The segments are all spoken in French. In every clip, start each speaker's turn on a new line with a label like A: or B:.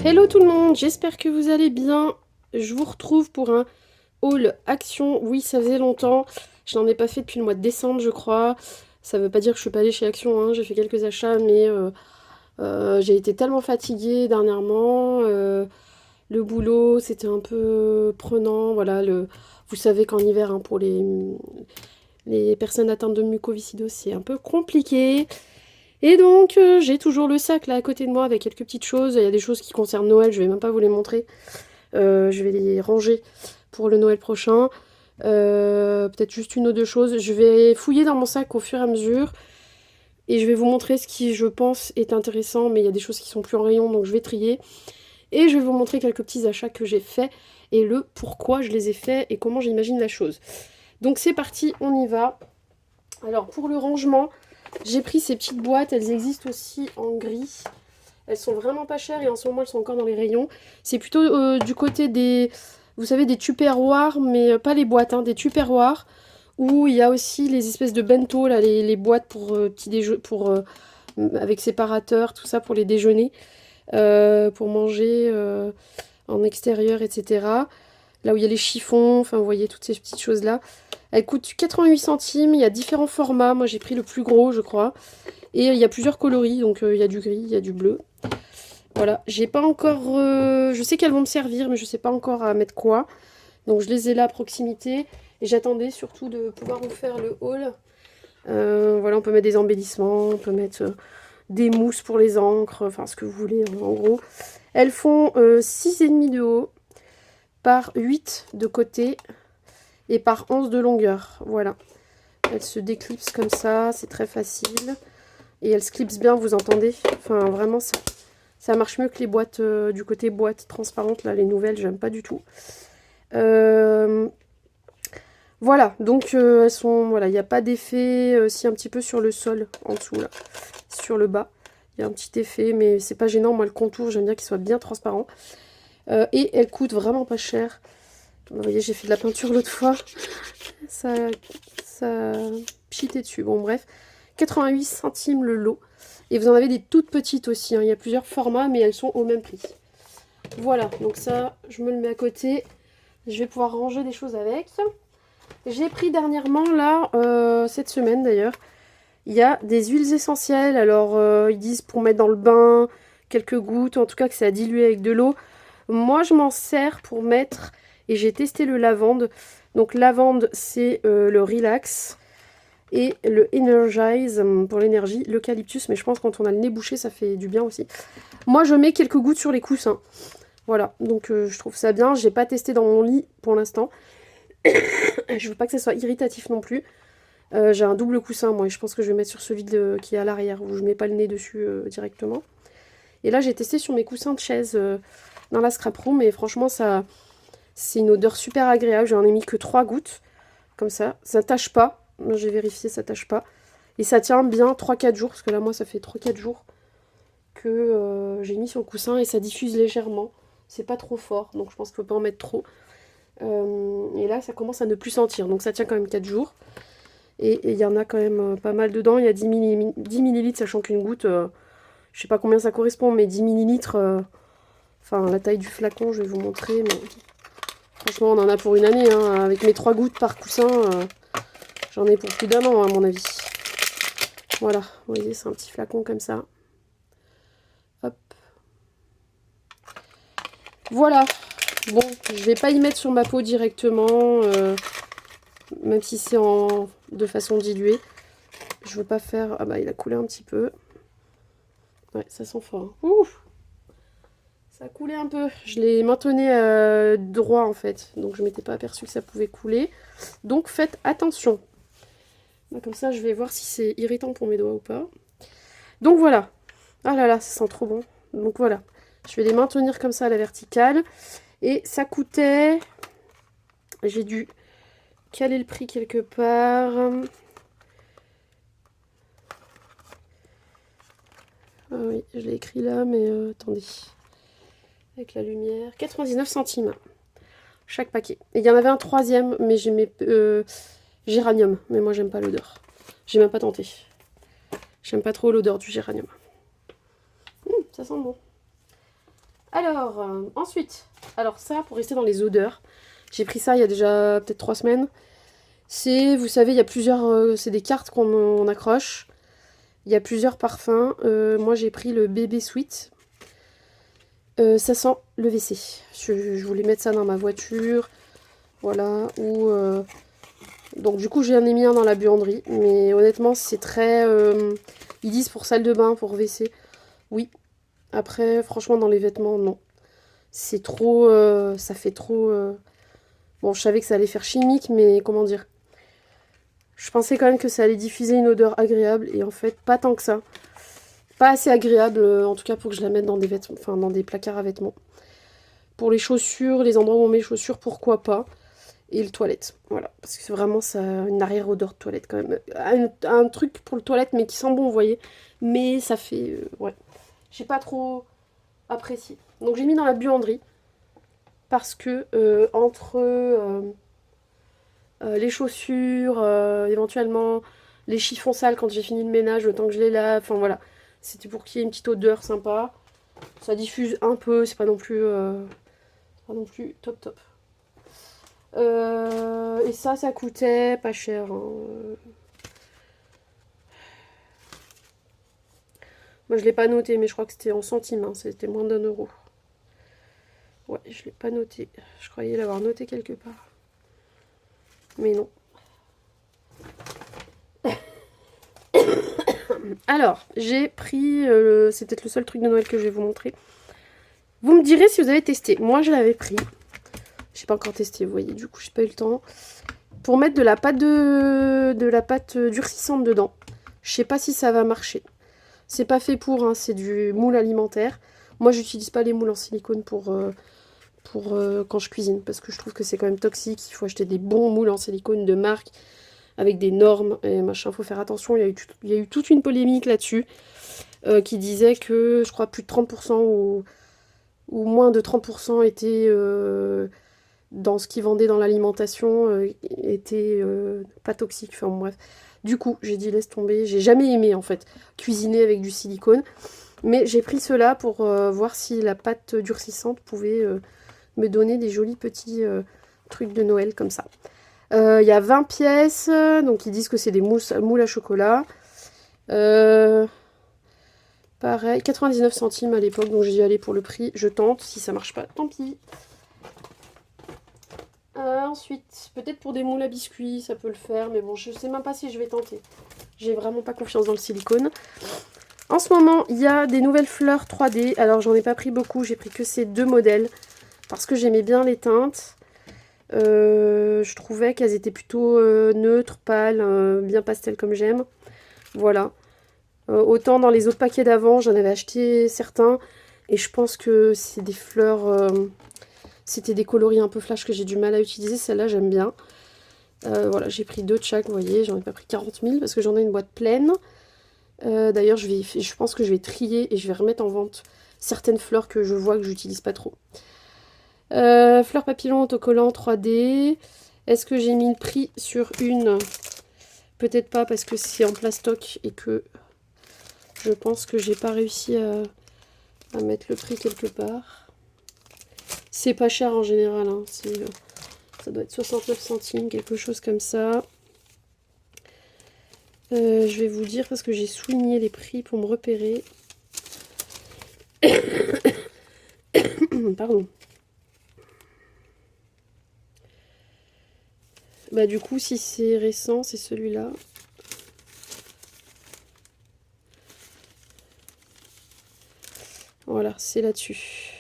A: Hello tout le monde, j'espère que vous allez bien. Je vous retrouve pour un haul Action. Oui, ça faisait longtemps. Je n'en ai pas fait depuis le mois de décembre, je crois. Ça veut pas dire que je suis pas allée chez Action, hein. J'ai fait quelques achats, mais j'ai été tellement fatiguée dernièrement. Le boulot, c'était un peu prenant. Voilà, vous savez qu'en hiver, hein, pour les personnes atteintes de mucoviscidose, c'est un peu compliqué. Et donc, j'ai toujours le sac là à côté de moi avec quelques petites choses. Il y a des choses qui concernent Noël, je vais même pas vous les montrer. Je vais les ranger pour le Noël prochain. Peut-être juste une ou deux choses. Je vais fouiller dans mon sac au fur et à mesure. Et je vais vous montrer ce qui, je pense, est intéressant. Mais il y a des choses qui sont plus en rayon, donc je vais trier. Et je vais vous montrer quelques petits achats que j'ai faits. Et le pourquoi je les ai faits et comment j'imagine la chose. Donc c'est parti, on y va. Alors pour le rangement, j'ai pris ces petites boîtes. Elles existent aussi en gris. Elles sont vraiment pas chères et en ce moment elles sont encore dans les rayons. C'est plutôt du côté des, vous savez, des tupperwares, mais pas les boîtes, hein, des tupperwares. Où il y a aussi les espèces de bento, là, les boîtes pour petit déjeuner, avec séparateur, tout ça pour les déjeuners, pour manger en extérieur, etc. Là où il y a les chiffons, enfin vous voyez toutes ces petites choses-là. Elles coûtent 88 centimes, il y a différents formats. Moi j'ai pris le plus gros, je crois. Et il y a plusieurs coloris, donc il y a du gris, il y a du bleu. Voilà, j'ai pas encore... je sais qu'elles vont me servir, mais je sais pas encore à mettre quoi. Donc je les ai là à proximité. Et j'attendais surtout de pouvoir vous faire le haul. Voilà, on peut mettre des embellissements, on peut mettre des mousses pour les encres, enfin ce que vous voulez en gros. Elles font 6,5 de haut, par 8 de côté et par 11 de longueur. Voilà, elles se déclipsent comme ça, c'est très facile. Et elles se clipsent bien, vous entendez? Enfin vraiment, ça marche mieux que les boîtes du côté boîte transparente, là, les nouvelles, j'aime pas du tout. Voilà, donc elles sont, voilà, il n'y a pas d'effet, si un petit peu sur le sol, en dessous, là, sur le bas. Il y a un petit effet, mais c'est pas gênant, moi le contour, j'aime bien qu'il soit bien transparent. Et elles coûtent vraiment pas cher. Vous voyez, j'ai fait de la peinture l'autre fois, ça, ça pchitait dessus, bon bref. 88 centimes le lot. Et vous en avez des toutes petites aussi, hein. Il y a plusieurs formats, mais elles sont au même prix. Voilà, donc ça, je me le mets à côté. Je vais pouvoir ranger des choses avec. J'ai pris dernièrement, là, cette semaine d'ailleurs, il y a des huiles essentielles. Alors, ils disent pour mettre dans le bain, quelques gouttes, en tout cas que c'est à diluer avec de l'eau. Moi, je m'en sers pour mettre, et j'ai testé le lavande. Donc, lavande, c'est le relax. Et le Energize pour l'énergie, l'eucalyptus, mais je pense que quand on a le nez bouché, ça fait du bien aussi. Moi, je mets quelques gouttes sur les coussins. Voilà, donc je trouve ça bien. J'ai pas testé dans mon lit pour l'instant. Je veux pas que ça soit irritatif non plus. J'ai un double coussin, moi, et je pense que je vais mettre sur celui qui est à l'arrière, où je mets pas le nez dessus directement. Et là, j'ai testé sur mes coussins de chaise dans la scrap room, et franchement, ça, c'est une odeur super agréable. J'en ai mis que 3 gouttes, comme ça. Ça tâche pas. J'ai vérifié, ça tâche pas. Et ça tient bien 3-4 jours, parce que là, moi, ça fait 3-4 jours que j'ai mis sur le coussin et ça diffuse légèrement. C'est pas trop fort, donc je pense qu'il faut pas en mettre trop. Et là, ça commence à ne plus sentir, donc ça tient quand même 4 jours. Et il y en a quand même pas mal dedans. Il y a 10 millilitres, sachant qu'une goutte, je sais pas combien ça correspond, mais 10 millilitres, enfin la taille du flacon, je vais vous montrer, mais franchement, on en a pour une année, hein. Avec mes 3 gouttes par coussin, j'en ai pour plus d'un an, à mon avis. Voilà, vous voyez, c'est un petit flacon comme ça. Hop. Voilà. Bon, je vais pas y mettre sur ma peau directement, même si c'est de façon diluée. Je veux pas faire... Ah bah, il a coulé un petit peu. Ouais, ça sent fort. Ouf! Ça a coulé un peu. Je l'ai maintenu droit, en fait. Donc, je m'étais pas aperçu que ça pouvait couler. Donc, faites attention. Comme ça, je vais voir si c'est irritant pour mes doigts ou pas. Donc, voilà. Ah là là, ça sent trop bon. Donc, voilà. Je vais les maintenir comme ça à la verticale. Et ça coûtait... J'ai dû caler le prix quelque part. Ah oui, je l'ai écrit là, mais attendez. Avec la lumière. 99 centimes. Chaque paquet. Et il y en avait un troisième, mais j'aimais géranium. Mais moi, j'aime pas l'odeur. J'ai même pas tenté. J'aime pas trop l'odeur du géranium. Ça sent bon. Alors, ensuite, alors ça, pour rester dans les odeurs, j'ai pris ça il y a déjà peut-être 3 semaines. C'est, vous savez, il y a plusieurs, c'est des cartes qu'on accroche. Il y a plusieurs parfums. Moi, j'ai pris le bébé sweet. Ça sent le WC. Je voulais mettre ça dans ma voiture. Voilà. Donc du coup, j'en ai mis un dans la buanderie. Mais honnêtement, c'est très... Ils disent pour salle de bain, pour WC. Oui. Après, franchement, dans les vêtements, non. C'est trop... ça fait trop... Bon, je savais que ça allait faire chimique, mais comment dire? Je pensais quand même que ça allait diffuser une odeur agréable. Et en fait, pas tant que ça. Pas assez agréable, en tout cas pour que je la mette dans des vêtements, enfin dans des placards à vêtements. Pour les chaussures, les endroits où on met les chaussures, pourquoi pas. Et le toilette, voilà. Parce que c'est vraiment ça, une arrière-odeur de toilette quand même. Un truc pour le toilette, mais qui sent bon, vous voyez. Mais ça fait, ouais. J'ai pas trop apprécié. Donc j'ai mis dans la buanderie. Parce que entre les chaussures, éventuellement les chiffons sales quand j'ai fini le ménage, le temps que je les lave, enfin voilà. C'était pour qu'il y ait une petite odeur sympa. Ça diffuse un peu, c'est pas non plus top top. Et ça coûtait pas cher. Hein. Moi je l'ai pas noté, mais je crois que c'était en centimes, hein. C'était moins d'1 euro. Ouais, je l'ai pas noté. Je croyais l'avoir noté quelque part. Mais non. Alors, j'ai pris... c'est peut-être le seul truc de Noël que je vais vous montrer. Vous me direz si vous avez testé. Moi, je l'avais pris. J'ai pas encore testé, vous voyez. Du coup, j'ai pas eu le temps. Pour mettre de la pâte durcissante dedans. Je sais pas si ça va marcher. C'est pas fait pour, hein, c'est du moule alimentaire. Moi, j'utilise pas les moules en silicone pour quand je cuisine. Parce que je trouve que c'est quand même toxique. Il faut acheter des bons moules en silicone de marque. Avec des normes et machin, faut faire attention. Il y a eu toute une polémique là-dessus. Qui disait que, je crois, plus de 30% ou moins de 30% étaient dans ce qu'ils vendaient dans l'alimentation, étaient pas toxiques. Enfin bref. Du coup, j'ai dit laisse tomber. J'ai jamais aimé en fait cuisiner avec du silicone. Mais j'ai pris cela pour voir si la pâte durcissante pouvait me donner des jolis petits trucs de Noël comme ça. Il y a 20 pièces, donc ils disent que c'est des moules à chocolat. Pareil, 99 centimes à l'époque, donc j'y allais pour le prix. Je tente, si ça marche pas, tant pis. Ensuite, peut-être pour des moules à biscuits, ça peut le faire, mais bon, je sais même pas si je vais tenter. J'ai vraiment pas confiance dans le silicone. En ce moment, il y a des nouvelles fleurs 3D. Alors, j'en ai pas pris beaucoup, j'ai pris que ces 2 modèles, parce que j'aimais bien les teintes. Je trouvais qu'elles étaient plutôt neutres, pâles, bien pastel comme j'aime. Voilà. Autant dans les autres paquets d'avant, j'en avais acheté certains. Et je pense que c'est des fleurs... c'était des coloris un peu flash que j'ai du mal à utiliser. Celle-là, j'aime bien. Voilà, j'ai pris 2 de chaque, vous voyez. J'en ai pas pris 40 000 parce que j'en ai une boîte pleine. D'ailleurs, je pense que je vais trier et je vais remettre en vente certaines fleurs que je vois que j'utilise pas trop. Fleurs papillon autocollant 3D. Est-ce que j'ai mis le prix sur une? Peut-être pas parce que c'est en plastoc et que je pense que j'ai pas réussi à mettre le prix quelque part. C'est pas cher en général, hein. Ça doit être 69 centimes, quelque chose comme ça. Je vais vous dire parce que j'ai souligné les prix pour me repérer. Pardon. Bah du coup, si c'est récent, c'est celui-là. Voilà, c'est là-dessus.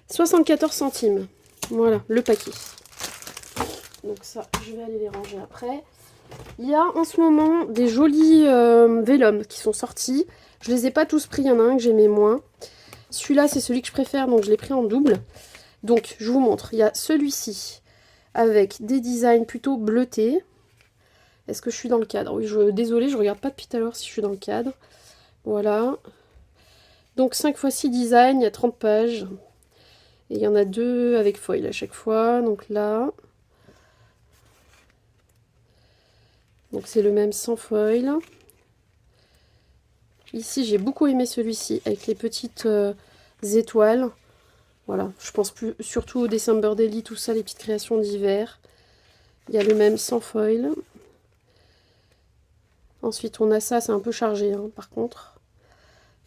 A: 74 centimes. Voilà, le paquet. Donc ça, je vais aller les ranger après. Il y a en ce moment des jolis Vélum qui sont sortis. Je les ai pas tous pris, il y en a un que j'aimais moins. Celui-là, c'est celui que je préfère, donc je l'ai pris en double. Donc, je vous montre. Il y a celui-ci avec des designs plutôt bleutés. Est-ce que je suis dans le cadre? Oui, désolée, je regarde pas depuis tout à l'heure si je suis dans le cadre. Voilà. Donc 5 x 6 designs, il y a 30 pages. Et il y en a 2 avec foil à chaque fois. Donc là. Donc c'est le même sans foil. Ici, j'ai beaucoup aimé celui-ci, avec les petites étoiles. Voilà, je pense plus, surtout au December Daily, tout ça, les petites créations d'hiver. Il y a le même sans foil. Ensuite, on a ça, c'est un peu chargé, hein, par contre.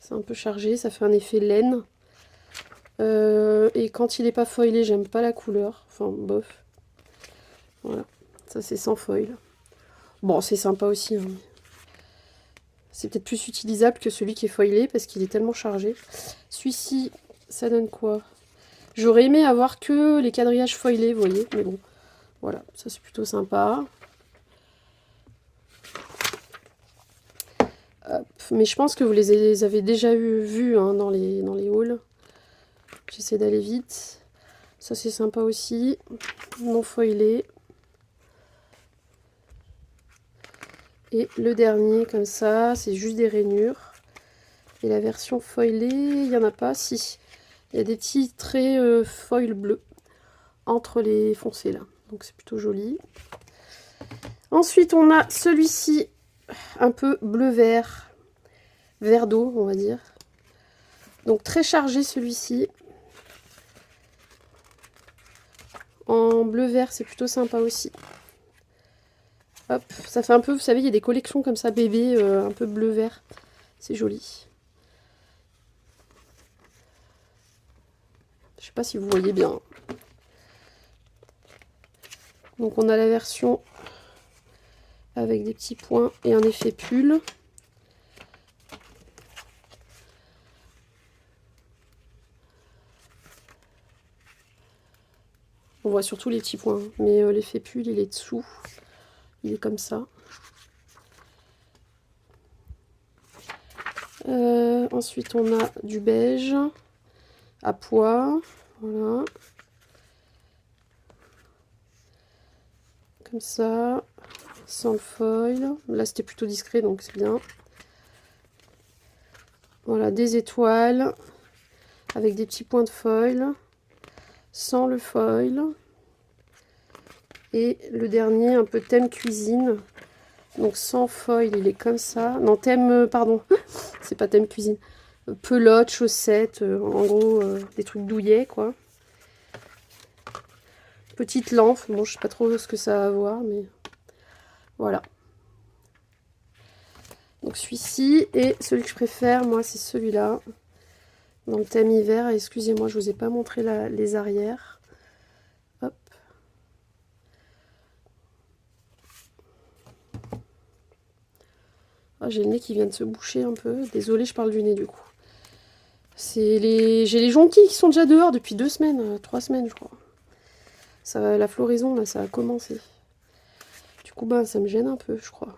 A: C'est un peu chargé, ça fait un effet laine. Et quand il n'est pas foilé, j'aime pas la couleur. Enfin, bof. Voilà, ça c'est sans foil. Bon, c'est sympa aussi, hein. C'est peut-être plus utilisable que celui qui est foilé parce qu'il est tellement chargé. Celui-ci, ça donne quoi? J'aurais aimé avoir que les quadrillages foilés, vous voyez. Mais bon, voilà, ça c'est plutôt sympa. Hop. Mais je pense que vous les avez déjà vus hein, dans les hauls. J'essaie d'aller vite. Ça c'est sympa aussi. Non foilé. Et le dernier, comme ça, c'est juste des rainures. Et la version foilée, il n'y en a pas. Si, il y a des petits traits foil bleu entre les foncés là. Donc c'est plutôt joli. Ensuite, on a celui-ci, un peu bleu-vert. Vert d'eau, on va dire. Donc très chargé celui-ci. En bleu-vert, c'est plutôt sympa aussi. Hop, ça fait un peu, vous savez, il y a des collections comme ça, bébé, un peu bleu-vert. C'est joli. Je sais pas si vous voyez bien. Donc on a la version avec des petits points et un effet pull. On voit surtout les petits points, mais l'effet pull, il est dessous. Il est comme ça. Ensuite, on a du beige à pois. Voilà. Comme ça. Sans le foil. Là, c'était plutôt discret, donc c'est bien. Voilà, des étoiles. Avec des petits points de foil. Sans le foil. Et le dernier, un peu thème cuisine. Donc sans foil, il est comme ça. Non, thème, pardon, c'est pas thème cuisine. Pelote, chaussettes, en gros, des trucs douillets, quoi. Petite lampe, bon, je sais pas trop ce que ça va avoir, mais voilà. Donc celui-ci, et celui que je préfère, moi, c'est celui-là. Dans le thème hiver, excusez-moi, je vous ai pas montré les arrières. Hop. Ah, j'ai le nez qui vient de se boucher un peu. Désolée, je parle du nez du coup. J'ai les jonquilles qui sont déjà dehors depuis 2 semaines, 3 semaines je crois. Ça, la floraison là, ça a commencé. Du coup, bah, ça me gêne un peu, je crois.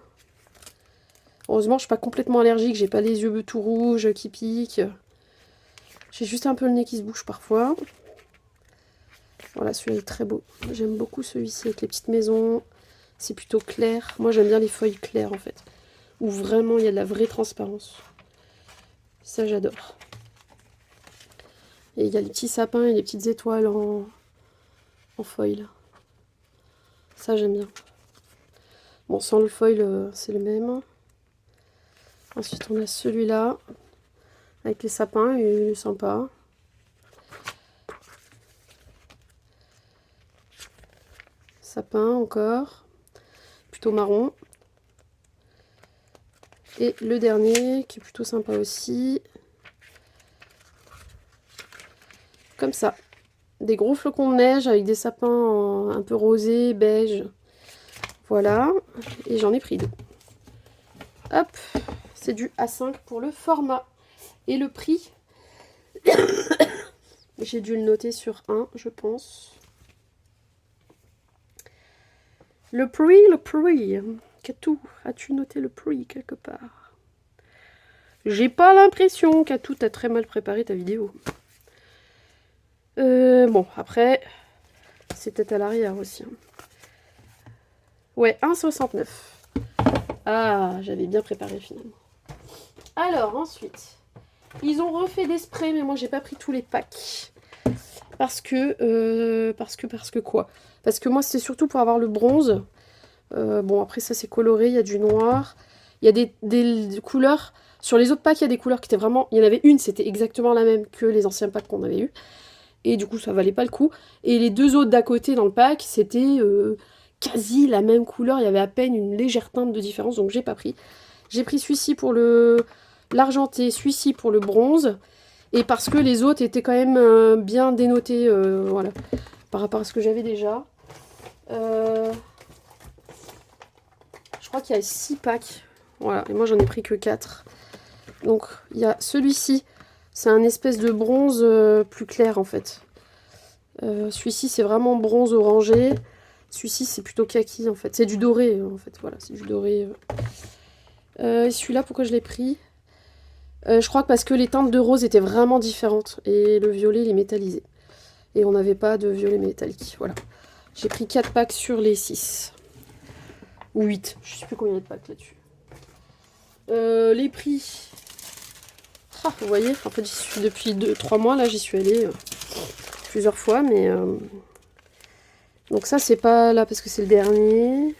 A: Heureusement, je suis pas complètement allergique, j'ai pas les yeux tout rouges qui piquent. J'ai juste un peu le nez qui se bouge parfois. Voilà, celui-là est très beau. J'aime beaucoup celui-ci avec les petites maisons. C'est plutôt clair. Moi, j'aime bien les feuilles claires en fait. Où vraiment il y a de la vraie transparence. Ça, j'adore. Et il y a les petits sapins et les petites étoiles en foil. Ça, j'aime bien. Bon, sans le foil, c'est le même. Ensuite, on a celui-là. Avec les sapins, il est sympa. Sapin encore. Plutôt marron. Et le dernier, qui est plutôt sympa aussi. Comme ça. Des gros flocons de neige avec des sapins un peu rosés, beige. Voilà. Et j'en ai pris 2. Hop. C'est du A5 pour le format. Et le prix, j'ai dû le noter sur 1, je pense. Le prix. Katou, as-tu noté le prix quelque part? J'ai pas l'impression, Katou, t'as très mal préparé ta vidéo. Bon, après, c'est peut-être à l'arrière aussi. Ouais, 1,69. Ah, j'avais bien préparé finalement. Alors, ensuite, ils ont refait des sprays, mais moi, j'ai pas pris tous les packs. Parce que quoi? Parce que moi, c'était surtout pour avoir le bronze. Bon, après, ça, c'est coloré, il y a du noir. Il y a des couleurs Sur les autres packs, il y a des couleurs qui étaient vraiment... Il y en avait une, c'était exactement la même que les anciens packs qu'on avait eu. Et du coup, ça valait pas le coup. Et les deux autres d'à côté dans le pack, c'était quasi la même couleur. Il y avait à peine une légère teinte de différence, donc j'ai pas pris. J'ai pris celui-ci pour l'argenté, celui-ci pour le bronze. Et parce que les autres étaient quand même bien dénotés, voilà, par rapport à ce que j'avais déjà. Je crois qu'il y a 6 packs. Voilà, et moi j'en ai pris que 4. Donc il y a celui-ci, c'est un espèce de bronze plus clair en fait. Celui-ci c'est vraiment bronze orangé. Celui-ci c'est plutôt kaki en fait. C'est du doré en fait, voilà, c'est du doré. Celui-là, pourquoi je l'ai pris? Je crois que parce que les teintes de rose étaient vraiment différentes. Et le violet il est métallisé. Et on n'avait pas de violet métallique, voilà. J'ai pris 4 packs sur les 6. Ou 8, je sais plus combien il y a de packs là-dessus. Les prix. Ah, vous voyez, en fait, j'y suis depuis 3 mois, là, j'y suis allée plusieurs fois, mais... Donc ça, c'est pas là, parce que c'est le dernier.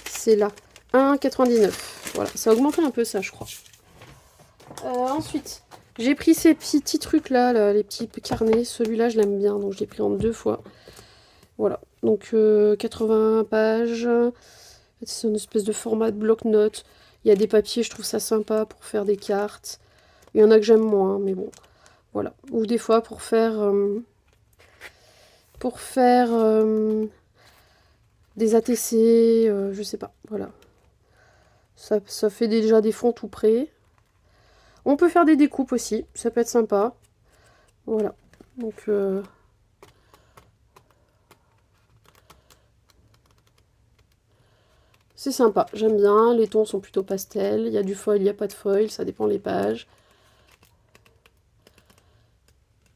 A: C'est là. 1,99. Voilà, ça a augmenté un peu, ça, je crois. Ensuite, j'ai pris ces petits trucs là, les petits carnets. Celui-là, je l'aime bien, donc je l'ai pris en 2 fois. Voilà, donc 80 pages. C'est une espèce de format de bloc-notes. Il y a des papiers, je trouve ça sympa pour faire des cartes. Il y en a que j'aime moins, mais bon, voilà. Ou des fois pour faire des ATC, je sais pas, voilà. Ça fait déjà des fonds tout prêts. On peut faire des découpes aussi, ça peut être sympa. Voilà, donc... c'est sympa, j'aime bien. Les tons sont plutôt pastels. Il y a du foil, il n'y a pas de foil, ça dépend des pages.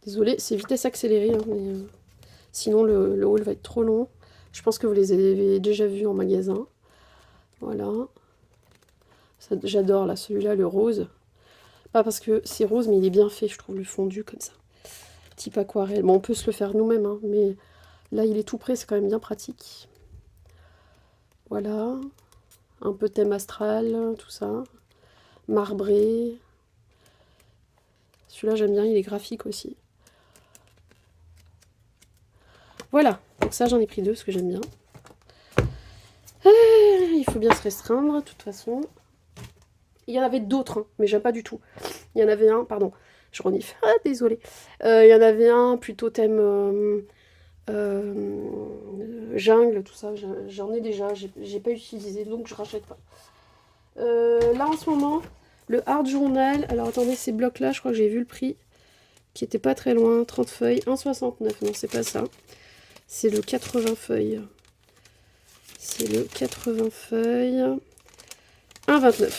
A: Désolée, c'est vitesse accélérée, hein, mais sinon le haul va être trop long. Je pense que vous les avez déjà vus en magasin. Voilà. J'adore là, celui-là, le rose. Pas parce que c'est rose, mais il est bien fait, je trouve, le fondu comme ça. Type aquarelle. Bon, on peut se le faire nous-mêmes, hein, mais là, il est tout prêt, c'est quand même bien pratique. Voilà. Un peu thème astral, tout ça. Marbré. Celui-là, j'aime bien, il est graphique aussi. Voilà, donc ça, j'en ai pris 2 parce que j'aime bien. Il faut bien se restreindre, de toute façon. Il y en avait d'autres, hein, mais j'aime pas du tout. Il y en avait un, pardon, je renifle, ah, désolée. Il y en avait un plutôt thème jungle, tout ça. J'en ai déjà, j'ai pas utilisé, donc je rachète pas. Là, en ce moment, le Art Journal. Alors, attendez, ces blocs-là, je crois que j'ai vu le prix, qui était pas très loin. 30 feuilles, 1,69. Non, c'est pas ça. C'est le 80 feuilles. C'est le 80 feuilles. 1,29.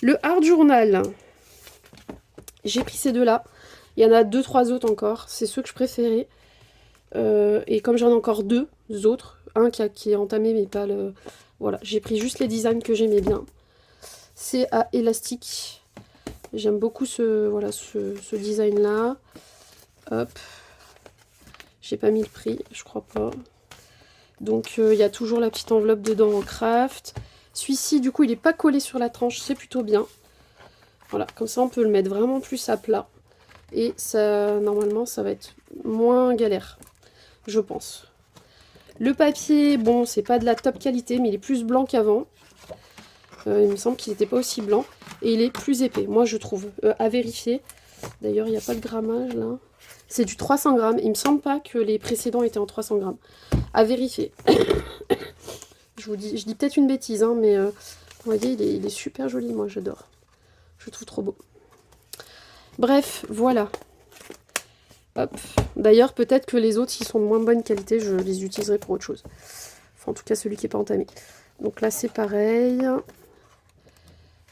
A: Le Art Journal. J'ai pris ces deux-là. Il y en a 2-3 autres encore. C'est ceux que je préférais. Et comme j'en ai encore 2 autres, un qui est entamé, mais pas le... Voilà, j'ai pris juste les designs que j'aimais bien. C'est à élastique. J'aime beaucoup ce design-là. Hop. J'ai pas mis le prix, je crois pas. Donc il y a toujours la petite enveloppe dedans en craft. Celui-ci, du coup, il n'est pas collé sur la tranche, c'est plutôt bien. Voilà, comme ça, on peut le mettre vraiment plus à plat. Et ça, normalement, ça va être moins galère, je pense. Le papier, bon, c'est pas de la top qualité, mais il est plus blanc qu'avant. Il me semble qu'il n'était pas aussi blanc. Et il est plus épais, moi, je trouve. À vérifier. D'ailleurs, il n'y a pas de grammage, là. C'est du 300 grammes. Il me semble pas que les précédents étaient en 300 grammes. À vérifier. Je dis peut-être une bêtise, hein, mais vous voyez, il est super joli, moi, j'adore. Je le trouve trop beau. Bref, voilà. Hop. D'ailleurs, peut-être que les autres, s'ils sont de moins bonne qualité, je les utiliserai pour autre chose. Enfin, en tout cas, celui qui n'est pas entamé. Donc là, c'est pareil.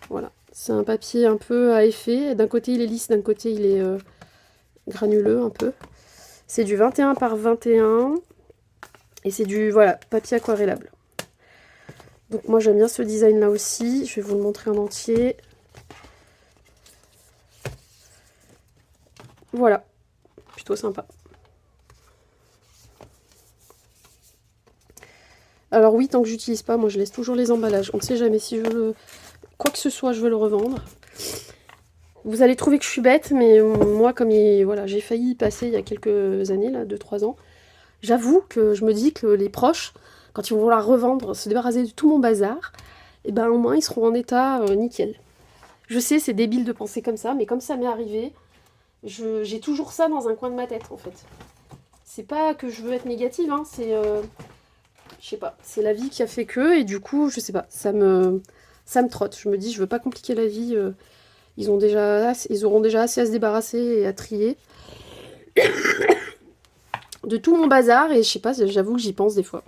A: Voilà. C'est un papier un peu à effet. D'un côté, il est lisse, d'un côté, il est granuleux un peu. C'est du 21 par 21. Et c'est du, voilà, papier aquarellable. Donc moi, j'aime bien ce design-là aussi. Je vais vous le montrer en entier. Voilà. Plutôt sympa. Alors oui, tant que j'utilise pas, moi je laisse toujours les emballages. On ne sait jamais si je veux quoi que ce soit, je veux le revendre. Vous allez trouver que je suis bête, mais moi, comme voilà, j'ai failli y passer il y a quelques années, là, 2-3 ans, j'avoue que je me dis que les proches, quand ils vont vouloir revendre, se débarrasser de tout mon bazar, et ben au moins ils seront en état nickel. Je sais, c'est débile de penser comme ça, mais comme ça m'est arrivé, j'ai toujours ça dans un coin de ma tête, en fait. C'est pas que je veux être négative, hein, c'est... je sais pas, c'est la vie qui a fait que, et du coup, je sais pas, ça me trotte. Je me dis, je veux pas compliquer la vie, ils auront déjà assez à se débarrasser et à trier de tout mon bazar, et je sais pas, j'avoue que j'y pense des fois.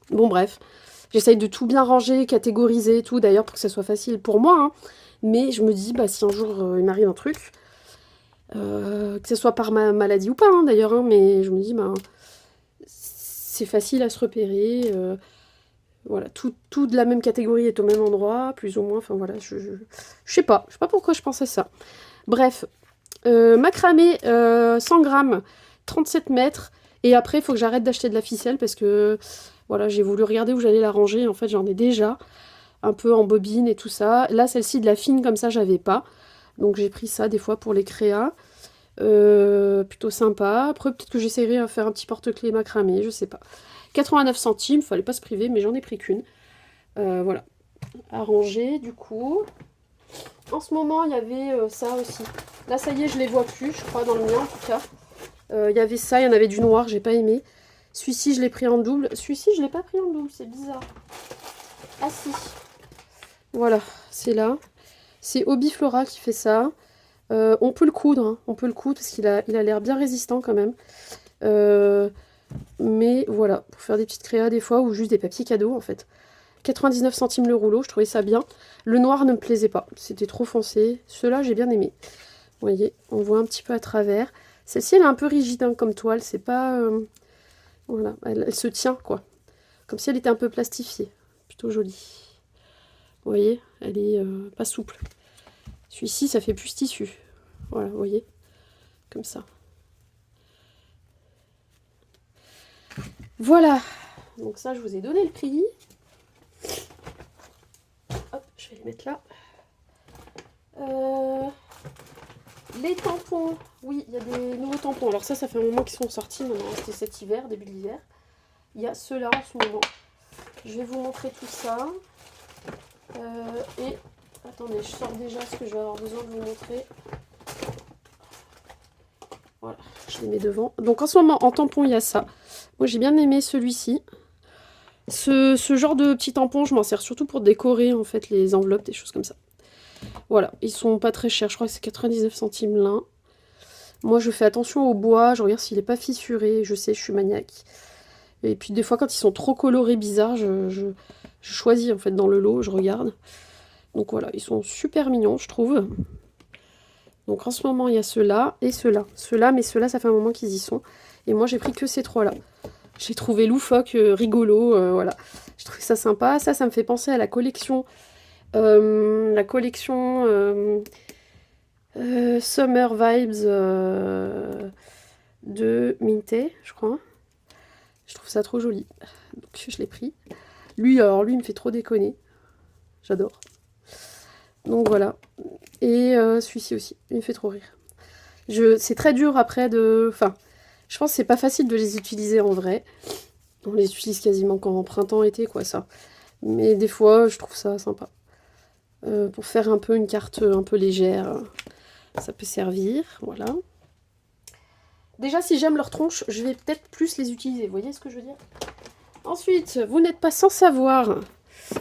A: Bon bref, j'essaye de tout bien ranger, catégoriser et tout, d'ailleurs pour que ça soit facile pour moi, hein. Mais je me dis, bah si un jour il m'arrive un truc, que ce soit par ma maladie ou pas, hein, d'ailleurs, hein, mais je me dis, bah c'est facile à se repérer, voilà, tout de la même catégorie est au même endroit, plus ou moins, enfin voilà, je sais pas pourquoi je pense à ça. Bref, macramé, 100 grammes, 37 mètres, et après il faut que j'arrête d'acheter de la ficelle parce que, voilà, j'ai voulu regarder où j'allais la ranger, en fait j'en ai déjà, un peu en bobine et tout ça. Là, celle-ci de la fine comme ça, j'avais pas, donc j'ai pris ça des fois pour les créas. Plutôt sympa. Après, peut-être que j'essaierai à faire un petit porte-clés macramé, je sais pas. 89 centimes, fallait pas se priver, mais j'en ai pris qu'une. Voilà. À ranger, du coup. En ce moment, il y avait ça aussi. Là, ça y est, je les vois plus, je crois, dans le mien, en tout cas. Il y avait ça, il y en avait du noir, j'ai pas aimé. Celui-ci, je l'ai pris en double. Celui-ci, je l'ai pas pris en double, c'est bizarre. Ah si. Voilà, c'est là. C'est Hobbyflora qui fait ça. On peut le coudre, hein. On peut le coudre parce qu'il a l'air bien résistant quand même. Mais voilà, pour faire des petites créas des fois, ou juste des papiers cadeaux en fait. 99 centimes le rouleau, je trouvais ça bien. Le noir ne me plaisait pas, c'était trop foncé. Ceux-là, j'ai bien aimé. Vous voyez, on voit un petit peu à travers. Celle-ci, elle est un peu rigide hein, comme toile, c'est pas... voilà, elle se tient quoi. Comme si elle était un peu plastifiée. Plutôt jolie. Vous voyez, elle est pas souple. Celui-ci, ça fait plus tissu. Voilà, vous voyez, comme ça. Voilà, donc ça, je vous ai donné le prix. Hop, je vais le mettre là. Les tampons, oui, il y a des nouveaux tampons. Alors ça fait un moment qu'ils sont sortis, maintenant c'était cet hiver, début de l'hiver. Il y a ceux-là en ce moment. Je vais vous montrer tout ça. Et, attendez, je sors déjà ce que je vais avoir besoin de vous montrer. Voilà, je les mets devant. Donc en ce moment, en tampon, il y a ça. Moi, j'ai bien aimé celui-ci. Ce genre de petits tampons, je m'en sers surtout pour décorer, en fait, les enveloppes, des choses comme ça. Voilà, ils sont pas très chers. Je crois que c'est 99 centimes l'un. Moi, je fais attention au bois. Je regarde s'il n'est pas fissuré. Je sais, je suis maniaque. Et puis, des fois, quand ils sont trop colorés, bizarres, je choisis, en fait, dans le lot. Je regarde. Donc, voilà, ils sont super mignons, je trouve. Donc, en ce moment, il y a ceux-là et ceux-là. Ceux-là, mais ceux-là, ça fait un moment qu'ils y sont. Et moi, j'ai pris que ces trois-là. J'ai trouvé loufoque, rigolo, voilà. J'ai trouvé ça sympa. Ça me fait penser à la collection... Summer Vibes de Minté, je crois. Je trouve ça trop joli. Donc je l'ai pris. Lui, alors lui, il me fait trop déconner. J'adore. Donc voilà. Et celui-ci aussi, il me fait trop rire. C'est très dur après de... Enfin, je pense que c'est pas facile de les utiliser en vrai. On les utilise quasiment qu'en printemps-été, quoi, ça. Mais des fois, je trouve ça sympa. Pour faire un peu une carte un peu légère, ça peut servir, voilà. Déjà, si j'aime leur tronche, je vais peut-être plus les utiliser, vous voyez ce que je veux dire? Ensuite, vous n'êtes pas sans savoir,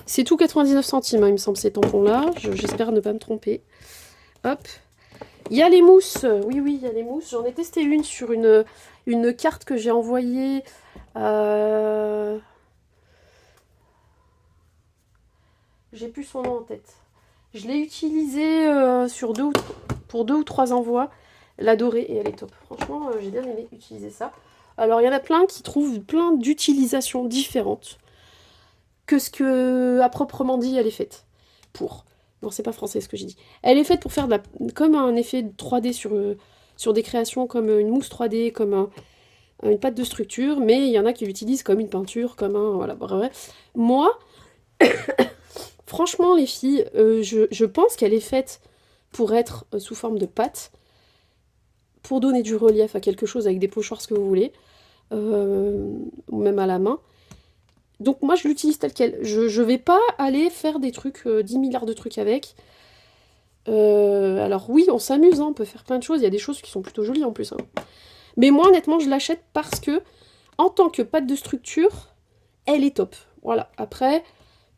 A: c'est tout 99 centimes, hein, il me semble, ces tampons-là, j'espère ne pas me tromper. Hop. Il y a les mousses, oui, il y a les mousses. J'en ai testé une sur une carte que j'ai envoyée j'ai plus son nom en tête. Je l'ai utilisée pour 2 ou 3 envois. La dorée, et elle est top. Franchement, j'ai bien aimé utiliser ça. Alors, il y en a plein qui trouvent plein d'utilisations différentes que ce que, à proprement dit, elle est faite pour. Non, c'est pas français ce que j'ai dit. Elle est faite pour faire comme un effet 3D sur des créations, comme une mousse 3D, comme une pâte de structure, mais il y en a qui l'utilisent comme une peinture, comme un... Voilà, bref. Moi, franchement, les filles, je pense qu'elle est faite pour être sous forme de pâte, pour donner du relief à quelque chose avec des pochoirs, ce que vous voulez, ou même à la main. Donc moi, je l'utilise telle quelle. Je vais pas aller faire des trucs, 10 milliards de trucs avec. Alors oui, on s'amuse, hein, on peut faire plein de choses. Il y a des choses qui sont plutôt jolies en plus, hein. Mais moi, honnêtement, je l'achète parce que, en tant que pâte de structure, elle est top. Voilà. Après,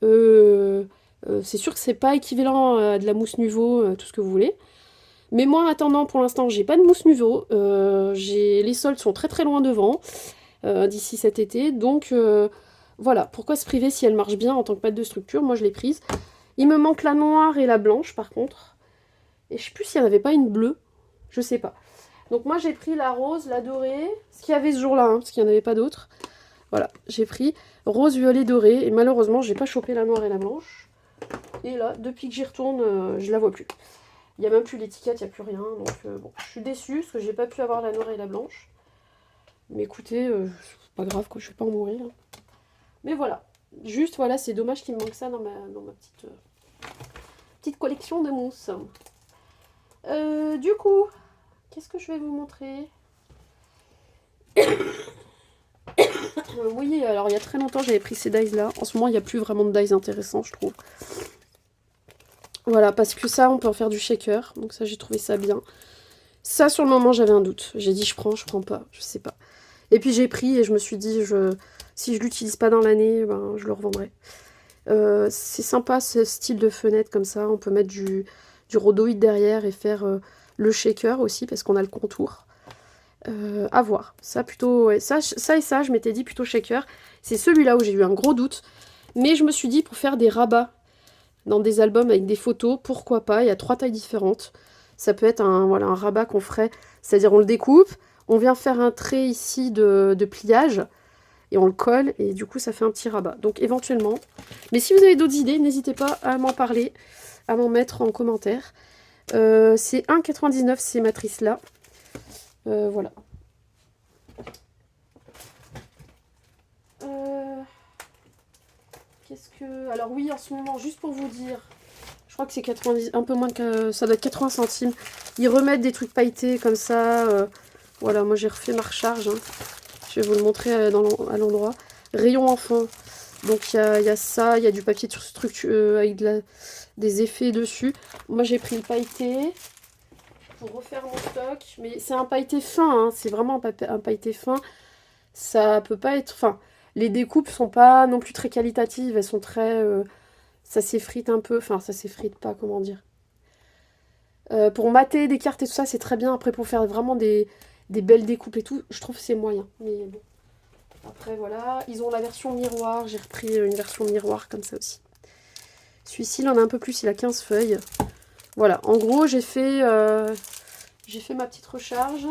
A: c'est sûr que c'est pas équivalent à de la mousse Nuvo, tout ce que vous voulez. Mais moi, en attendant, pour l'instant, j'ai pas de mousse Nuvo. Les soldes sont très très loin devant, d'ici cet été. Donc, voilà. Pourquoi se priver si elle marche bien en tant que pâte de structure? Moi, je l'ai prise. Il me manque la noire et la blanche, par contre. Et je sais plus s'il n'y en avait pas une bleue. Je sais pas. Donc moi j'ai pris la rose, la dorée, ce qu'il y avait ce jour-là, hein, parce qu'il n'y en avait pas d'autres. Voilà, j'ai pris rose, violet, doré, et malheureusement j'ai pas chopé la noire et la blanche. Et là, depuis que j'y retourne, je la vois plus. Il n'y a même plus l'étiquette, il n'y a plus rien, donc bon, je suis déçue, parce que j'ai pas pu avoir la noire et la blanche. Mais écoutez, c'est pas grave, quoi, je vais pas en mourir. Mais voilà, juste voilà, c'est dommage qu'il me manque ça dans ma petite collection de mousse. Du coup, qu'est-ce que je vais vous montrer? Oui, alors il y a très longtemps j'avais pris ces dies là. En ce moment il n'y a plus vraiment de dies intéressants, je trouve. Voilà, parce que ça on peut en faire du shaker. Donc ça j'ai trouvé ça bien. Ça sur le moment j'avais un doute. J'ai dit je prends pas, je sais pas. Et puis j'ai pris et je me suis dit si je l'utilise pas dans l'année, ben, je le revendrai. C'est sympa ce style de fenêtre comme ça. On peut mettre du rhodoïde derrière et faire le shaker aussi parce qu'on a le contour. À voir. Ça plutôt, ouais, ça et ça, je m'étais dit plutôt shaker. C'est celui-là où j'ai eu un gros doute. Mais je me suis dit pour faire des rabats dans des albums avec des photos, pourquoi pas. Il y a 3 tailles différentes. Ça peut être voilà, un rabat qu'on ferait, c'est-à-dire on le découpe, on vient faire un trait ici de pliage et on le colle et du coup ça fait un petit rabat. Donc éventuellement. Mais si vous avez d'autres idées, n'hésitez pas à m'en parler, à m'en mettre en commentaire. C'est 1,99 ces matrices-là. Voilà. Qu'est-ce que... Alors oui, en ce moment, juste pour vous dire, je crois que c'est 90, un peu moins que... Ça doit être 80 centimes. Ils remettent des trucs pailletés comme ça. Voilà, moi j'ai refait ma recharge, hein. Je vais vous le montrer à l'endroit. Rayon enfant. Donc il y a ça, il y a du papier de structure avec des effets dessus. Moi j'ai pris le pailleté pour refaire mon stock. Mais c'est un pailleté fin, hein. C'est vraiment un pailleté fin. Ça peut pas être... Enfin, les découpes sont pas non plus très qualitatives. Elles sont très... ça s'effrite un peu. Enfin, ça s'effrite pas, comment dire. Pour mater des cartes et tout ça, c'est très bien. Après, pour faire vraiment des belles découpes et tout, je trouve que c'est moyen. Mais bon. Après, voilà. Ils ont la version miroir. J'ai repris une version miroir comme ça aussi. Celui-ci, il en a un peu plus. Il a 15 feuilles. Voilà. En gros, j'ai fait ma petite recharge.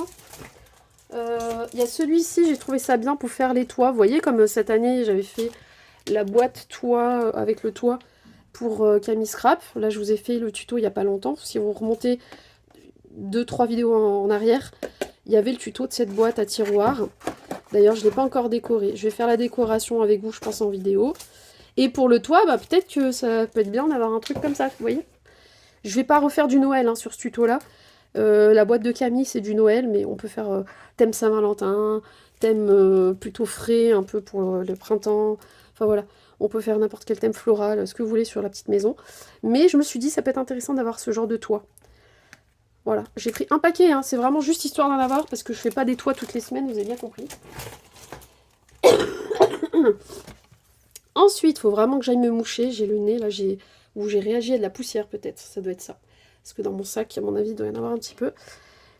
A: Il y a celui-ci, j'ai trouvé ça bien pour faire les toits. Vous voyez, comme cette année, j'avais fait la boîte toit avec le toit pour Camille Scrap. Là, je vous ai fait le tuto il n'y a pas longtemps. Si vous remontez 2-3 vidéos en arrière, il y avait le tuto de cette boîte à tiroirs. D'ailleurs, je ne l'ai pas encore décoré. Je vais faire la décoration avec vous, je pense, en vidéo. Et pour le toit, bah, peut-être que ça peut être bien d'avoir un truc comme ça, vous voyez. Je ne vais pas refaire du Noël, hein, sur ce tuto-là. La boîte de Camille, c'est du Noël, mais on peut faire thème Saint-Valentin, thème plutôt frais, un peu pour le printemps. Enfin voilà, on peut faire n'importe quel thème floral, ce que vous voulez sur la petite maison. Mais je me suis dit, ça peut être intéressant d'avoir ce genre de toit. Voilà, j'ai pris un paquet, hein, c'est vraiment juste histoire d'en avoir, parce que je fais pas des toits toutes les semaines, vous avez bien compris. Ensuite, il faut vraiment que j'aille me moucher. J'ai le nez, là, où j'ai réagi à de la poussière, peut-être. Ça doit être ça. Parce que dans mon sac, à mon avis, il doit y en avoir un petit peu.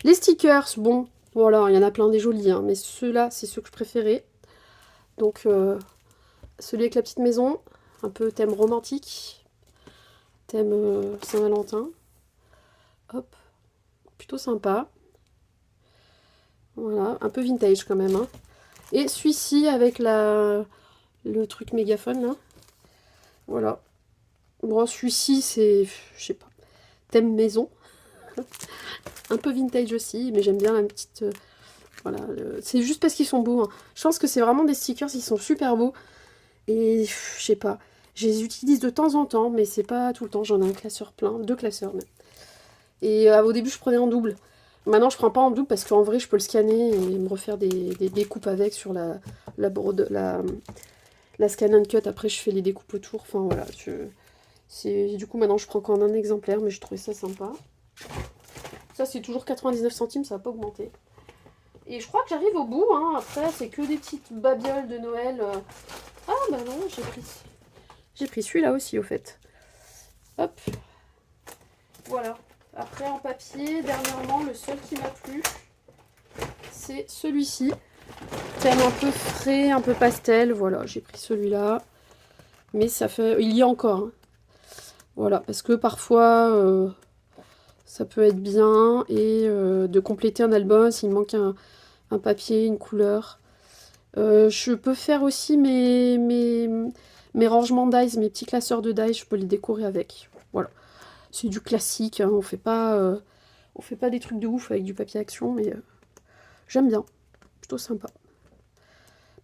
A: Les stickers, bon, voilà, il y en a plein des jolis, hein, mais ceux-là, c'est ceux que je préférais. Donc, celui avec la petite maison, un peu thème romantique, thème Saint-Valentin. Hop, plutôt sympa. Voilà, un peu vintage quand même, hein. Et celui-ci avec le truc mégaphone, là. Voilà. Bon, celui-ci, c'est, je sais pas, thème maison. Un peu vintage aussi, mais j'aime bien la petite Voilà, c'est juste parce qu'ils sont beaux. Hein. Je pense que c'est vraiment des stickers, ils sont super beaux. Et je sais pas, je les utilise de temps en temps, mais c'est pas tout le temps. J'en ai un classeur plein, 2 classeurs même. Et au début, je prenais en double. Maintenant, je prends pas en double parce qu'en vrai, je peux le scanner et me refaire des découpes avec sur la scan and cut. Après, je fais les découpes autour. Enfin, voilà. Du coup, maintenant, je prends qu'en un exemplaire, mais je trouvais ça sympa. Ça, c'est toujours 99 centimes, ça va pas augmenter. Et je crois que j'arrive au bout. Hein. Après, c'est que des petites babioles de Noël. Ah, bah non, j'ai pris celui-là aussi, au fait. Hop. Voilà. Après, en papier, dernièrement, le seul qui m'a plu, c'est celui-ci. Thème un peu frais, un peu pastel. Voilà, j'ai pris celui-là. Mais ça fait... Il y a encore. Hein. Voilà, parce que parfois, ça peut être bien. Et de compléter un album, s'il manque un papier, une couleur. Je peux faire aussi mes rangements dies, mes petits classeurs de dies. Je peux les décorer avec. Voilà. C'est du classique. Hein, on fait pas des trucs de ouf avec du papier action, mais j'aime bien. Plutôt sympa.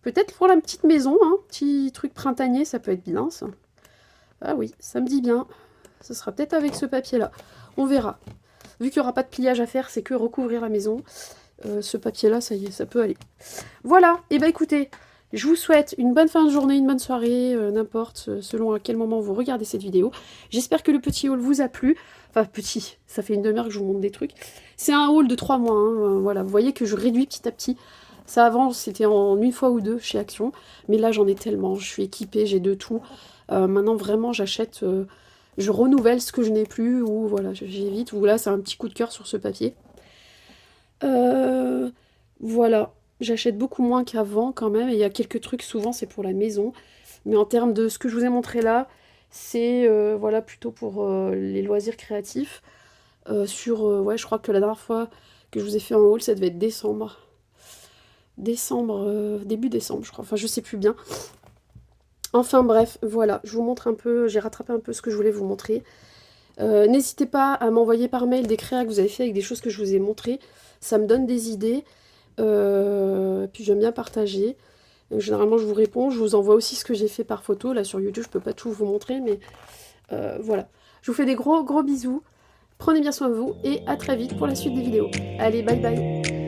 A: Peut-être pour la petite maison, hein, petit truc printanier, ça peut être bien, ça. Ah oui, ça me dit bien. Ce sera peut-être avec ce papier-là. On verra. Vu qu'il n'y aura pas de pliage à faire, c'est que recouvrir la maison. Ce papier-là, ça y est, ça peut aller. Voilà, et bah écoutez, je vous souhaite une bonne fin de journée, une bonne soirée, n'importe, selon à quel moment vous regardez cette vidéo. J'espère que le petit haul vous a plu. Enfin, petit, ça fait une demi-heure que je vous montre des trucs. C'est un haul de 3 mois, hein, voilà, vous voyez que je réduis petit à petit. Ça avant, c'était en une fois ou deux chez Action, mais là j'en ai tellement, je suis équipée, j'ai de tout. Maintenant vraiment j'achète, je renouvelle ce que je n'ai plus, ou voilà, j'évite, ou là c'est un petit coup de cœur sur ce papier. Voilà, j'achète beaucoup moins qu'avant quand même, et il y a quelques trucs, souvent c'est pour la maison, mais en termes de ce que je vous ai montré là, c'est voilà, plutôt pour les loisirs créatifs. Ouais, je crois que la dernière fois que je vous ai fait un haul, ça devait être décembre. Début décembre, je crois, enfin je sais plus bien. Enfin bref, voilà, je vous montre un peu, j'ai rattrapé un peu ce que je voulais vous montrer. N'hésitez pas à m'envoyer par mail des créas que vous avez fait avec des choses que je vous ai montrées. Ça me donne des idées. Puis j'aime bien partager. Généralement, je vous réponds. Je vous envoie aussi ce que j'ai fait par photo. Là, sur YouTube, je peux pas tout vous montrer, mais voilà. Je vous fais des gros bisous. Prenez bien soin de vous et à très vite pour la suite des vidéos. Allez, bye bye.